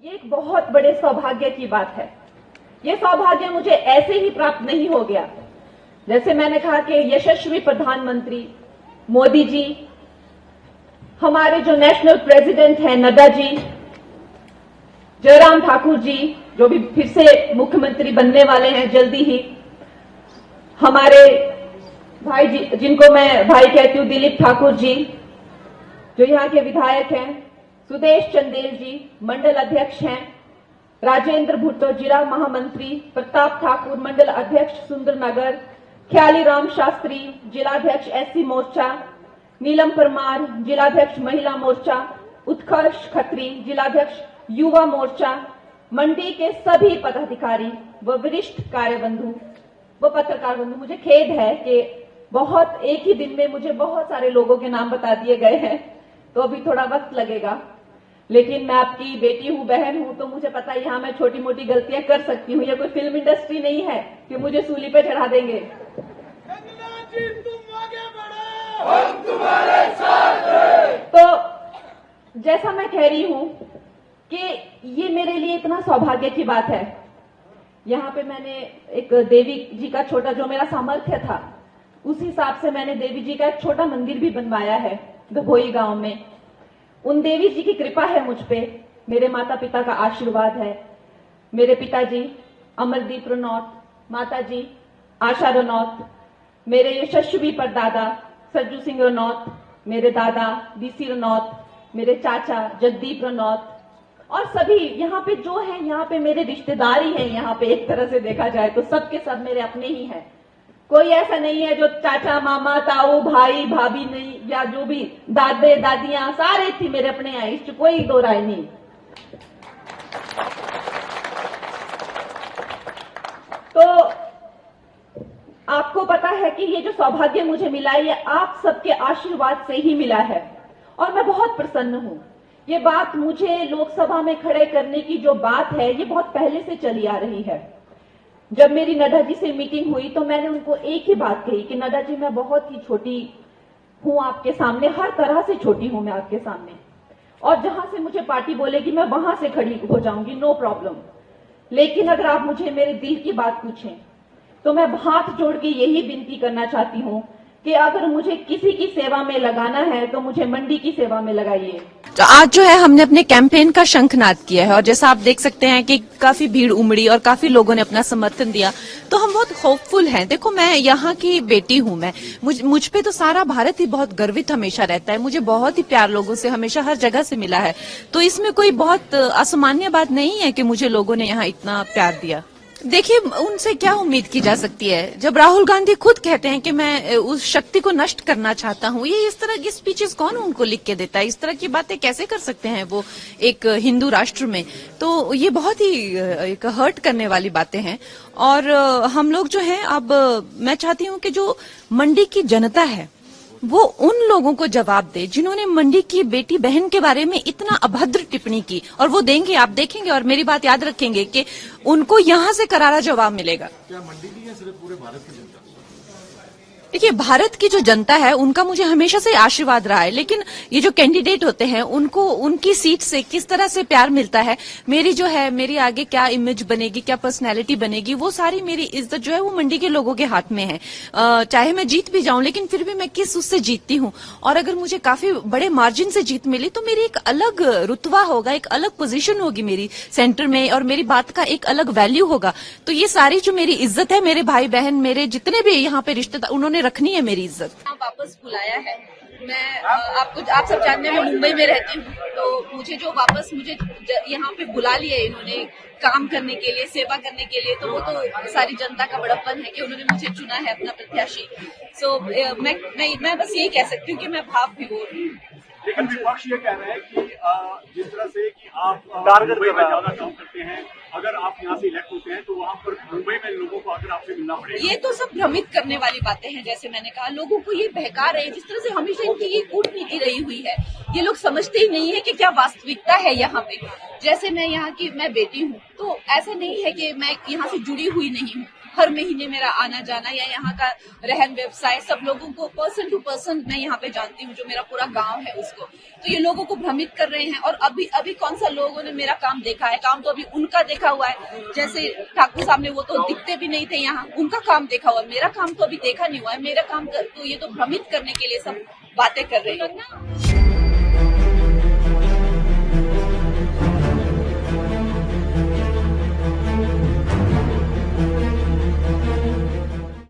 ये एक बहुत बड़े सौभाग्य की बात है। ये सौभाग्य मुझे ऐसे ही प्राप्त नहीं हो गया। जैसे मैंने कहा कि यशस्वी प्रधानमंत्री मोदी जी, हमारे जो नेशनल प्रेसिडेंट हैं नड्डा जी, जयराम ठाकुर जी जो भी फिर से मुख्यमंत्री बनने वाले हैं जल्दी ही, हमारे भाई जी जिनको मैं भाई कहती हूं दिलीप ठाकुर जी जो यहाँ के विधायक हैं, सुदेश चंदेल जी मंडल अध्यक्ष हैं, राजेंद्र भुट्टो जिला महामंत्री, प्रताप ठाकुर मंडल अध्यक्ष सुंदरनगर, ख्याली राम शास्त्री जिलाध्यक्ष एससी मोर्चा, नीलम परमार जिलाध्यक्ष महिला मोर्चा, उत्कर्ष खत्री जिलाध्यक्ष युवा मोर्चा, मंडी के सभी पदाधिकारी व वरिष्ठ कार्यबंधु व पत्रकार बंधु। मुझे खेद है कि बहुत एक ही दिन में मुझे बहुत सारे लोगों के नाम बता दिए गए हैं, तो अभी थोड़ा वक्त लगेगा, लेकिन मैं आपकी बेटी हूं, बहन हूं, तो मुझे पता है यहाँ मैं छोटी मोटी गलतियां कर सकती हूँ। ये कोई फिल्म इंडस्ट्री नहीं है कि मुझे सूली पे चढ़ा देंगे। जी, तुम आगे बढ़ो, हम तुम्हारे साथ हैं। तो जैसा मैं कह रही हूं कि ये मेरे लिए इतना सौभाग्य की बात है। यहाँ पे मैंने एक देवी जी का छोटा, जो मेरा सामर्थ्य था उस हिसाब से मैंने देवी जी का एक छोटा मंदिर भी बनवाया है दभोई गांव में। उन देवी जी की कृपा है मुझ पे, मेरे माता पिता का आशीर्वाद है। मेरे पिताजी अमरदीप रनौत, माता जी आशा रनौत, मेरे यशस्वी परदादा सज्जू सिंह रनौत, मेरे दादा बीसी रनौत, मेरे चाचा जगदीप रनौत और सभी यहाँ पे जो है, यहाँ पे मेरे रिश्तेदार ही हैं। यहाँ पे एक तरह से देखा जाए तो सबके सब मेरे अपने ही हैं। कोई ऐसा नहीं है जो चाचा मामा ताऊ भाई भाभी नहीं, या जो भी दादे दादियां सारे थी मेरे अपने हैं, इससे कोई दो राय नहीं। तो आपको पता है कि ये जो सौभाग्य मुझे मिला है ये आप सबके आशीर्वाद से ही मिला है और मैं बहुत प्रसन्न हूं। ये बात मुझे लोकसभा में खड़े करने की जो बात है ये बहुत पहले से चली आ रही है। जब मेरी नड्डा जी से मीटिंग हुई तो मैंने उनको एक ही बात कही कि नड्डा जी मैं बहुत ही छोटी हूं आपके सामने, हर तरह से छोटी हूं मैं आपके सामने, और जहां से मुझे पार्टी बोलेगी मैं वहां से खड़ी हो जाऊंगी, नो प्रॉब्लम। लेकिन अगर आप मुझे मेरे दिल की बात पूछें तो मैं हाथ जोड़ के यही विनती करना चाहती हूं कि अगर मुझे किसी की सेवा में लगाना है तो मुझे मंडी की सेवा में लगाइए। तो आज जो है हमने अपने कैंपेन का शंखनाद किया है और जैसा आप देख सकते हैं कि काफी भीड़ उमड़ी और काफी लोगों ने अपना समर्थन दिया, तो हम बहुत होपफुल हैं। देखो मैं यहाँ की बेटी हूँ, मैं मुझ पे तो सारा भारत ही बहुत गर्वित हमेशा रहता है। मुझे बहुत ही प्यार लोगों से हमेशा हर जगह से मिला है, तो इसमें कोई बहुत असामान्य बात नहीं है कि मुझे लोगों ने यहाँ इतना प्यार दिया। देखिए उनसे क्या उम्मीद की जा सकती है जब राहुल गांधी खुद कहते हैं कि मैं उस शक्ति को नष्ट करना चाहता हूं। ये इस तरह की स्पीचेस कौन उनको लिख के देता है? इस तरह की बातें कैसे कर सकते हैं वो एक हिंदू राष्ट्र में? तो ये बहुत ही एक हर्ट करने वाली बातें हैं। और हम लोग जो हैं, अब मैं चाहती हूं कि जो मंडी की जनता है वो उन लोगों को जवाब दे जिन्होंने मंडी की बेटी बहन के बारे में इतना अभद्र टिप्पणी की, और वो देंगे, आप देखेंगे और मेरी बात याद रखेंगे कि उनको यहां से करारा जवाब मिलेगा। क्या मंडी की या सिर्फ पूरे भारत की जनता? देखिए भारत की जो जनता है उनका मुझे हमेशा से आशीर्वाद रहा है, लेकिन ये जो कैंडिडेट होते हैं उनको उनकी सीट से किस तरह से प्यार मिलता है, मेरी जो है मेरी आगे क्या इमेज बनेगी, क्या पर्सनैलिटी बनेगी, वो सारी मेरी इज्जत जो है वो मंडी के लोगों के हाथ में है। चाहे मैं जीत भी जाऊं लेकिन फिर भी मैं किस उससे जीतती हूं, और अगर मुझे काफी बड़े मार्जिन से जीत मिली तो मेरी एक अलग रुतबा होगा, एक अलग पोजीशन होगी मेरी सेंटर में, और मेरी बात का एक अलग वैल्यू होगा। तो ये सारी जो मेरी इज्जत है, मेरे भाई बहन मेरे जितने भी यहाँ पे रिश्तेदार, उन्होंने रखनी है मेरी इज्जत। वापस बुलाया है। मैं आप सब जानते हैं मैं मुंबई में रहती हूँ, तो मुझे यहाँ पे बुला लिया इन्होंने काम करने के लिए, सेवा करने के लिए, तो वो तो सारी जनता का बड़प्पन है कि उन्होंने मुझे चुना है अपना प्रत्याशी। सो मैं बस यही कह सकती हूँ कि मैं भाव विभोर हूँ। लेकिन विपक्ष ये कह रहा है कि जिस तरह से कि आप मुंबई में ज्यादा काम करते हैं, अगर आप यहाँ से इलेक्ट होते हैं तो वहाँ पर मुंबई में लोगों को आकर आपसे मिलना पड़ेगा। ये तो सब भ्रमित करने वाली बातें हैं। जैसे मैंने कहा, लोगों को ये बहका रहे हैं, जिस तरह से हमेशा इनकी ये कूटनीति रही हुई है, ये लोग समझते ही नहीं है कि क्या वास्तविकता है यहाँ पे। जैसे मैं यहाँ की मैं बेटी हूँ, तो ऐसा नहीं है कि मैं यहाँ से जुड़ी हुई नहीं हूँ। हर महीने मेरा आना जाना या यहाँ का रहन व्यवसाय सब लोगों को पर्सन टू पर्सन मैं यहाँ पे जानती हूँ, जो मेरा पूरा गांव है उसको। तो ये लोगों को भ्रमित कर रहे हैं। और अभी कौन सा लोगों ने मेरा काम देखा है? काम तो अभी उनका देखा हुआ है। जैसे ठाकुर साहब ने, वो तो दिखते भी नहीं थे यहाँ, उनका काम देखा हुआ है, मेरा काम तो अभी देखा नहीं हुआ है। मेरा काम तो ये तो भ्रमित करने के लिए सब बातें कर रहे हैं।